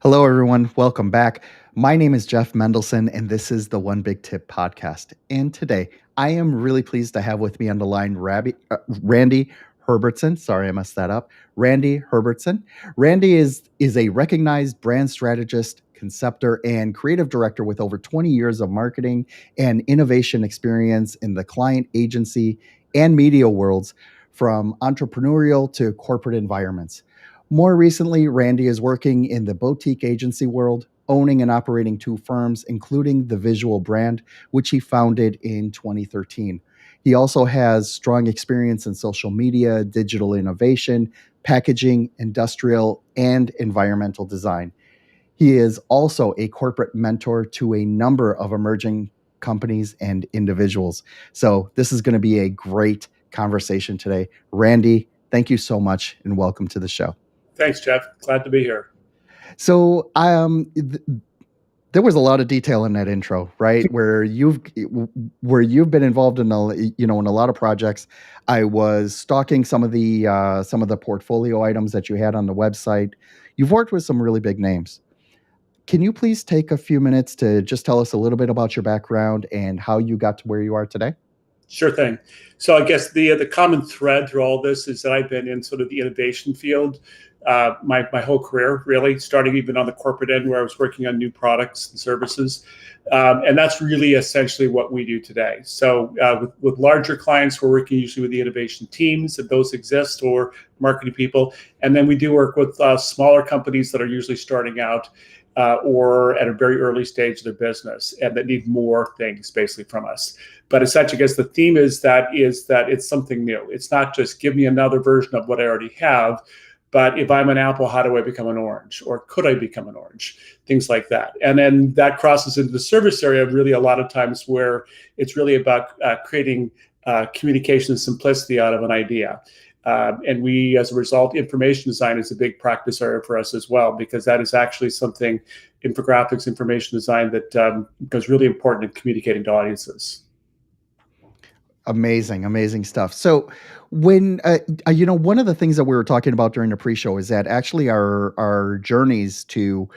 Hello, everyone. Welcome back. My name is Jeff Mendelson, and this is the One Big Tip podcast. And today, I am really pleased to have with me on the line Randy Herbertson. Sorry, I messed that up. Randy Herbertson. Randy is a recognized brand strategist, conceptor, and creative director with over 20 years of marketing and innovation experience in the client agency and media worlds, from entrepreneurial to corporate environments. More recently, Randy is working in the boutique agency world, owning and operating two firms, including the Visual Brand, which he founded in 2013. He also has strong experience in social media, digital innovation, packaging, industrial, and environmental design. He is also a corporate mentor to a number of emerging companies and individuals. So, this is going to be a great conversation today. Randy, thank you so much and welcome to the show. Thanks, Jeff. Glad to be here. So, there was a lot of detail in that intro, right? Where you've been involved in in a lot of projects. I was stalking some of the portfolio items that you had on the website. You've worked with some really big names. Can you please take a few minutes to just tell us a little bit about your background and how you got to where you are today? Sure thing. So I guess the common thread through all this is that I've been in sort of the innovation field my whole career, really, starting even on the corporate end where I was working on new products and services. And that's really essentially what we do today. So with larger clients, we're working usually with the innovation teams, if those exist, or marketing people. And then we do work with smaller companies that are usually starting out or at a very early stage of their business and that need more things basically from us. But essentially, I guess the theme is that it's something new. It's not just give me another version of what I already have, but if I'm an apple, how do I become an orange? Or could I become an orange? Things like that. And then that crosses into the service area really a lot of times where it's really about creating communication simplicity out of an idea. And we, as a result, information design is a big practice area for us as well, because that is actually something, infographics, information design, that becomes really important in communicating to audiences. Amazing stuff. So, when one of the things that we were talking about during the pre-show is that actually our journeys to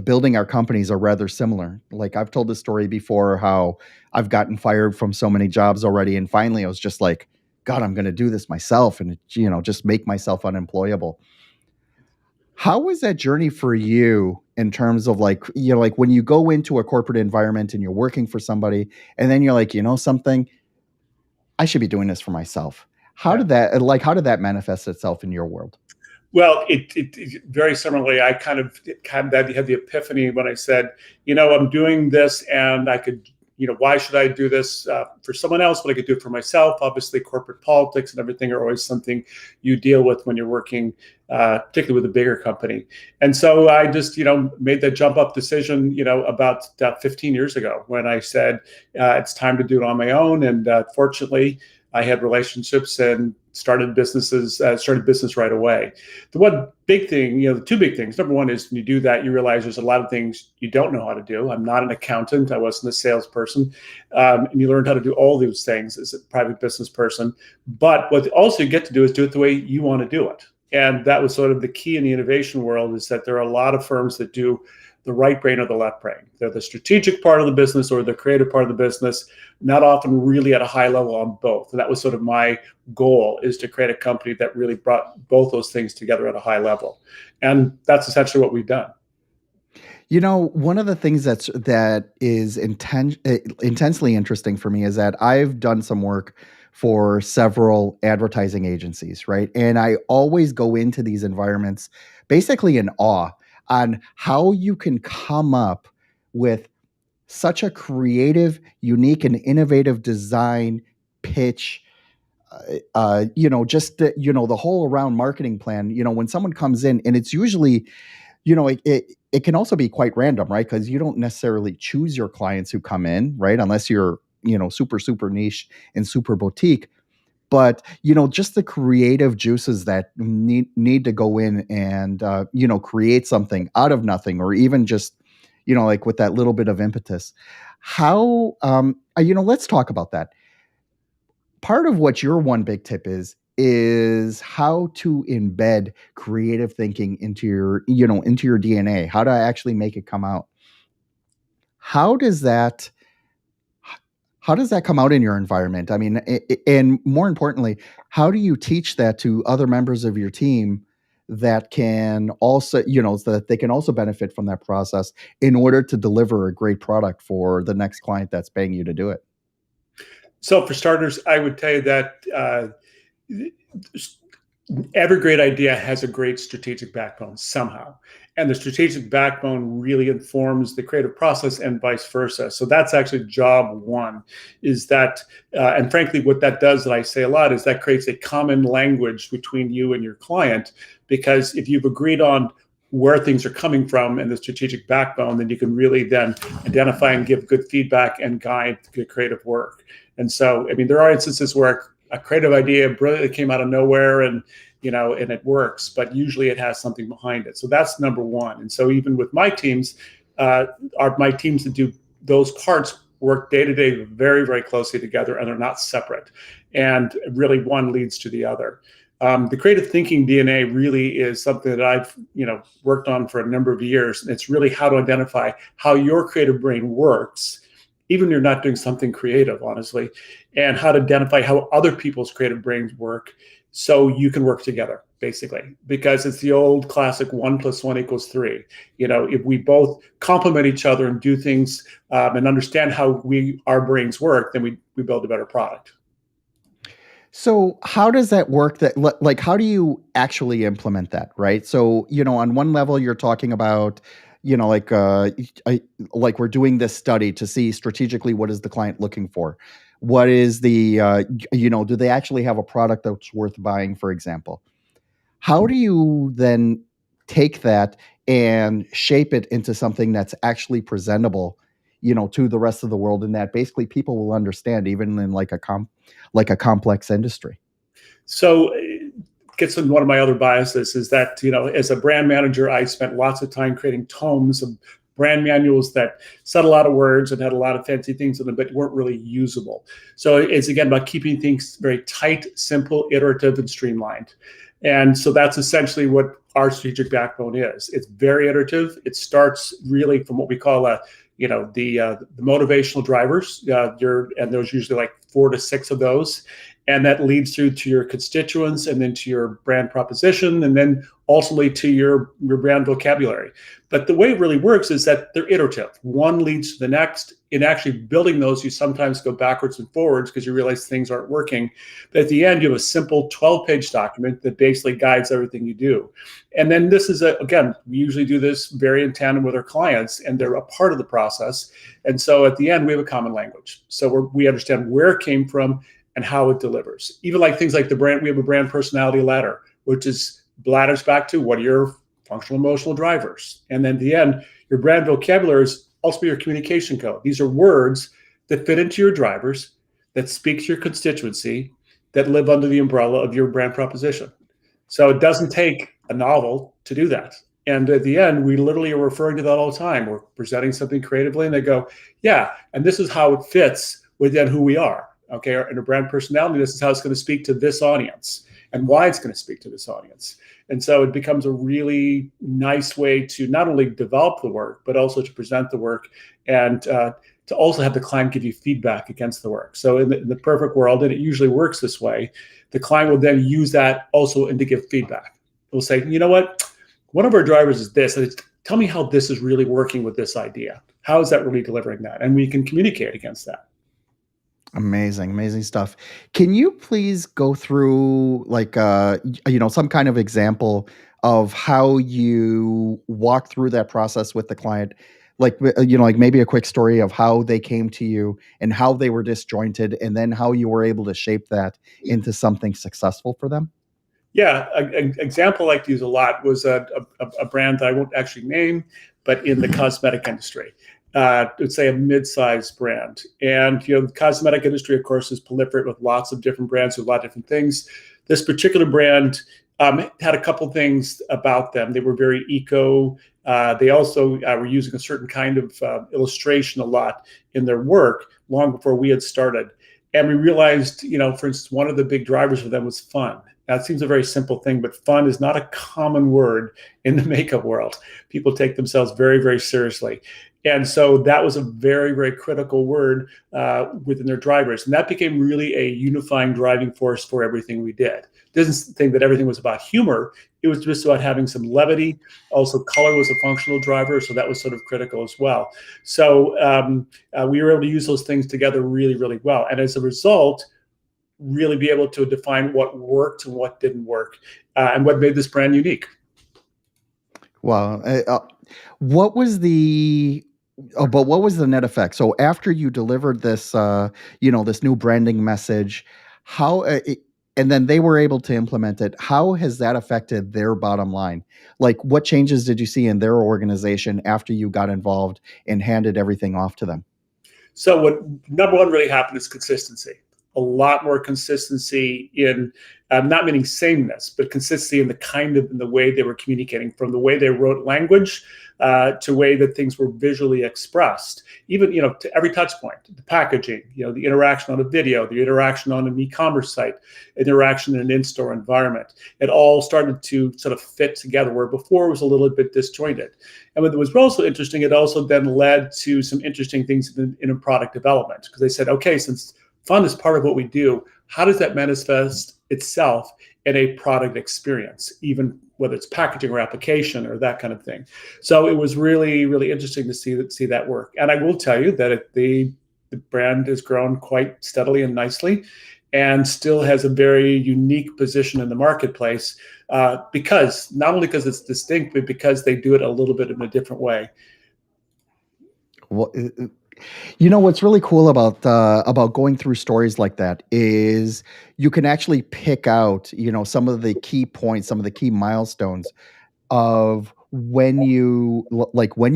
building our companies are rather similar. Like, I've told this story before, how I've gotten fired from so many jobs already, and finally I was just like, God, I'm going to do this myself, and just make myself unemployable. How was that journey for you in terms of, like when you go into a corporate environment and you're working for somebody, and then you're like, something, I should be doing this for myself. How Yeah. did that manifest itself in your world? Well, it very similarly, I kind of had the epiphany when I said, I'm doing this, and I could, why should I do this for someone else when I could do it for myself? Obviously, corporate politics and everything are always something you deal with when you're working, particularly with a bigger company. And so I just, made that jump up decision, about 15 years ago, when I said it's time to do it on my own. And fortunately, I had relationships and started business right away. The one big thing, the two big things. Number one is when you do that, you realize there's a lot of things you don't know how to do. I'm not an accountant. I wasn't a salesperson. And you learned how to do all those things as a private business person. But what also you get to do is do it the way you want to do it. And that was sort of the key in the innovation world, is that there are a lot of firms that do the right brain or the left brain. They're the strategic part of the business or the creative part of the business, not often really at a high level on both. And that was sort of my goal, is to create a company that really brought both those things together at a high level. And that's essentially what we've done. One of the things that is intensely interesting for me is that I've done some work for several advertising agencies, right? And I always go into these environments basically in awe on how you can come up with such a creative, unique, and innovative design pitch. The whole around marketing plan. When someone comes in, and it's usually, it can also be quite random, right? Because you don't necessarily choose your clients who come in, right? Unless you're, super niche and super boutique. But just the creative juices that need to go in and create something out of nothing, or even just like with that little bit of impetus. How let's talk about that. Part of what your one big tip is is how to embed creative thinking into your DNA, how to actually make it come out. How does that how does that come out in your environment? I mean, and more importantly, how do you teach that to other members of your team that can also, so that they can also benefit from that process in order to deliver a great product for the next client that's paying you to do it? So for starters, I would tell you that every great idea has a great strategic backbone somehow. And the strategic backbone really informs the creative process and vice versa. So that's actually job one, is that, and frankly, what that does, that I say a lot, is that creates a common language between you and your client. Because if you've agreed on where things are coming from and the strategic backbone, then you can really then identify and give good feedback and guide the creative work. And so, I mean, there are instances where a creative idea brilliantly came out of nowhere, and and it works, but usually it has something behind it. So that's number one. And so even with my teams, my teams that do those parts work day to day very, very closely together, and they're not separate. And really, one leads to the other. The creative thinking DNA really is something that I've worked on for a number of years. And it's really how to identify how your creative brain works, even if you're not doing something creative, honestly, and how to identify how other people's creative brains work so you can work together, basically, because it's the old classic 1+1 = 3. If we both complement each other and do things and understand how our brains work, then we build a better product. So how does that work? Like, how do you actually implement that, right? So, on one level, you're talking about, like, like we're doing this study to see strategically what is the client looking for, what is do they actually have a product that's worth buying, for example? How do you then take that and shape it into something that's actually presentable, to the rest of the world, and that basically people will understand, even in like a complex industry? So gets in one of my other biases is that, as a brand manager, I spent lots of time creating tomes of brand manuals that said a lot of words and had a lot of fancy things in them, but weren't really usable. So it's again about keeping things very tight, simple, iterative, and streamlined. And so that's essentially what our strategic backbone is. It's very iterative. It starts really from what we call the motivational drivers. And there's usually like 4 to 6 of those, and that leads through to your constituents, and then to your brand proposition, and then ultimately to your brand vocabulary. But the way it really works is that they're iterative. One leads to the next. In actually building those, you sometimes go backwards and forwards because you realize things aren't working. But at the end, you have a simple 12-page document that basically guides everything you do. And then this is, again, we usually do this very in tandem with our clients, and they're a part of the process. And so at the end, we have a common language. So we understand where it came from and how it delivers. Even like things like we have a brand personality ladder, which ladders back to what are your functional emotional drivers. And then at the end, your brand vocabulary is also your communication code. These are words that fit into your drivers, that speak to your constituency, that live under the umbrella of your brand proposition. So it doesn't take a novel to do that. And at the end, we literally are referring to that all the time. We're presenting something creatively, and they go, yeah, and this is how it fits within who we are. Okay, in a brand personality, this is how it's going to speak to this audience and why it's going to speak to this audience. And so it becomes a really nice way to not only develop the work, but also to present the work, and to also have the client give you feedback against the work. So in the perfect world, and it usually works this way, the client will then use that also and to give feedback. They'll say, you know what, one of our drivers is this. And tell me how this is really working with this idea. How is that really delivering that? And we can communicate against that. Amazing, amazing stuff. Can you please go through like some kind of example of how you walk through that process with the client? Like like maybe a quick story of how they came to you and how they were disjointed, and then how you were able to shape that into something successful for them? Yeah, an example I like to use a lot was a brand that I won't actually name, but in the cosmetic industry. Let's say a mid-sized brand. And the cosmetic industry, of course, is proliferate with lots of different brands with a lot of different things. This particular brand had a couple things about them. They were very eco. They also were using a certain kind of illustration a lot in their work long before we had started. And we realized, for instance, one of the big drivers for them was fun. Now, it seems a very simple thing, but fun is not a common word in the makeup world. People take themselves very, very seriously. And so that was a very, very critical word within their drivers. And that became really a unifying driving force for everything we did. Didn't think that everything was about humor. It was just about having some levity. Also, color was a functional driver, so that was sort of critical as well. So we were able to use those things together really, really well. And as a result, really be able to define what worked and what didn't work, and what made this brand unique. Wow. What was the but what was the net effect? So after you delivered this, this new branding message, how, and then they were able to implement it. How has that affected their bottom line? Like, what changes did you see in their organization after you got involved and handed everything off to them? So what number one really happened is consistency. A lot more consistency in not meaning sameness, but consistency in the way they were communicating, from the way they wrote language to the way that things were visually expressed. Even to every touch point, the packaging, the interaction on a video, the interaction on an e-commerce site, interaction in an in-store environment. It all started to sort of fit together, where before it was a little bit disjointed. And what was also interesting, it also then led to some interesting things in product development, because they said, okay, since fun is part of what we do, how does that manifest itself in a product experience, even whether it's packaging or application or that kind of thing? So it was really, really interesting to see that work. And I will tell you that the brand has grown quite steadily and nicely, and still has a very unique position in the marketplace, because not only because it's distinct, but because they do it a little bit in a different way. Well, what's really cool about going through stories like that is you can actually pick out, some of the key points, some of the key milestones of when you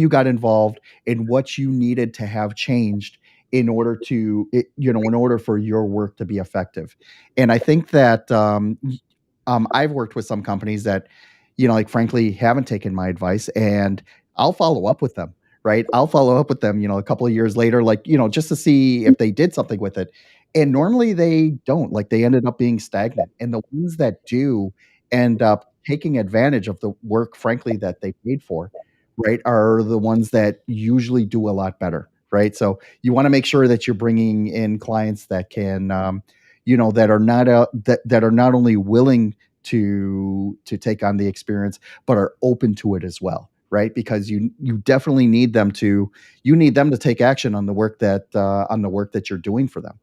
got involved and what you needed to have changed in order for your work to be effective. And I think that I've worked with some companies that, like, frankly, haven't taken my advice, and I'll follow up with them. Right, I'll follow up with them, a couple of years later, like, just to see if they did something with it. And normally they don't. Like, they ended up being stagnant, and the ones that do end up taking advantage of the work, frankly, that they paid for, right, are the ones that usually do a lot better, right? So you want to make sure that you're bringing in clients that can, that are not only willing to take on the experience, but are open to it as well, right? Because you definitely need them to take action on the work that you're doing for them.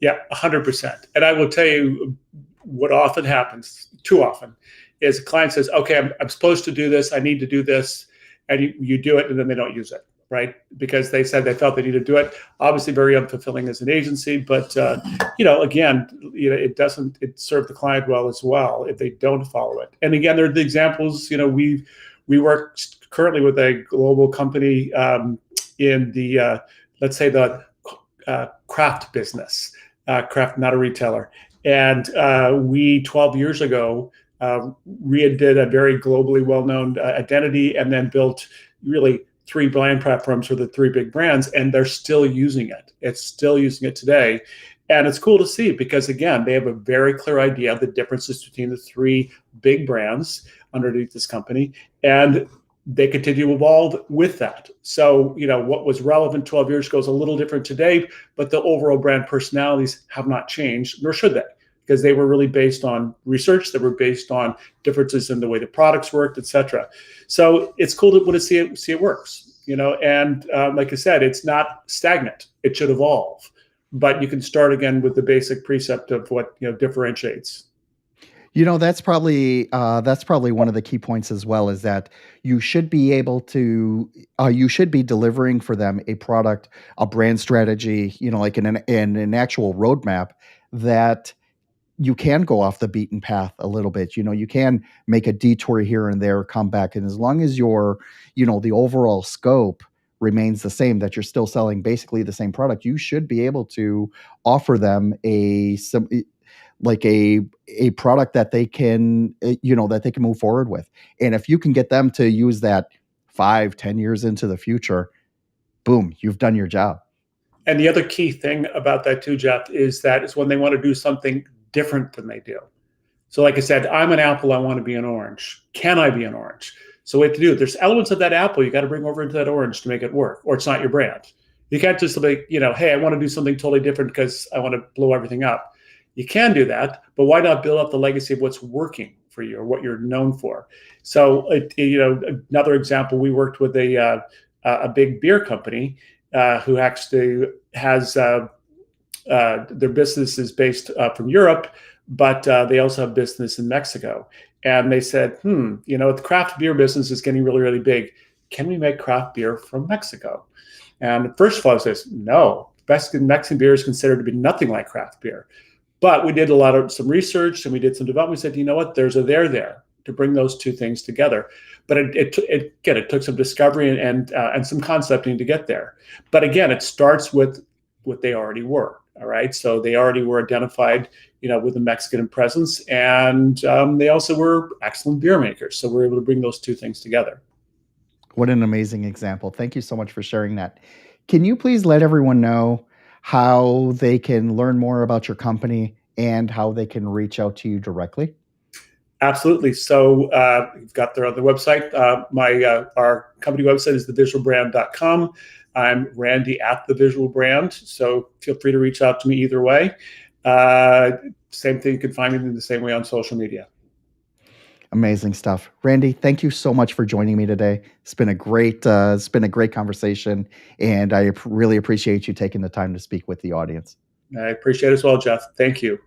Yeah, 100%. And I will tell you what often happens, too often, is a client says, okay, I'm supposed to do this. I need to do this. And you do it, and then they don't use it, right? Because they said they felt they needed to do it. Obviously, very unfulfilling as an agency. But, again, it served the client well as well if they don't follow it. And again, there are the examples, we work currently with a global company in the, let's say, the craft business. Craft, not a retailer. And we 12 years ago redid a very globally well-known identity, and then built really 3 brand platforms for the 3 big brands, and they're still using it. It's still using it today. And it's cool to see, because again, they have a very clear idea of the differences between the 3 big brands underneath this company, and they continue to evolve with that. So, what was relevant 12 years ago is a little different today, but the overall brand personalities have not changed, nor should they, because they were really based on research, that were based on differences in the way the products worked, et cetera. So it's cool to see it works, and like I said, it's not stagnant. It should evolve, but you can start again with the basic precept of what, differentiates. That's probably one of the key points as well, is that you should be delivering for them a product, a brand strategy, like an actual roadmap that you can go off the beaten path a little bit. You can make a detour here and there, come back, and as long as the overall scope remains the same, that you're still selling basically the same product, you should be able to offer them a product that they can move forward with. And if you can get them to use that 5-10 years into the future, boom, you've done your job. And the other key thing about that too, Jeff, is that it's when they want to do something different than they do. So, like I said, I'm an apple. I want to be an orange. Can I be an orange? So, what to do? There's elements of that apple you got to bring over into that orange to make it work, or it's not your brand. You can't just like, hey, I want to do something totally different because I want to blow everything up. You can do that, but why not build up the legacy of what's working for you or what you're known for? So, another example, we worked with a big beer company who actually has their business is based from Europe, but they also have business in Mexico. And they said, the craft beer business is getting really, really big. Can we make craft beer from Mexico? And first of all, I says, no, Mexican beer is considered to be nothing like craft beer. But we did some research and we did some development. We said, you know what, there's a there to bring those two things together. But it took some discovery and some concepting to get there. But again, it starts with what they already were. All right, so they already were identified, with a Mexican presence, and they also were excellent beer makers. So we're able to bring those two things together. What an amazing example. Thank you so much for sharing that. Can you please let everyone know how they can learn more about your company and how they can reach out to you directly? Absolutely. So you've got there on the website. Our company website is thevisualbrand.com. I'm Randy at The Visual Brand. So feel free to reach out to me either way. Same thing, you can find me in the same way on social media. Amazing stuff. Randy, thank you so much for joining me today. It's been a great conversation, and I really appreciate you taking the time to speak with the audience. I appreciate it as well, Jeff. Thank you.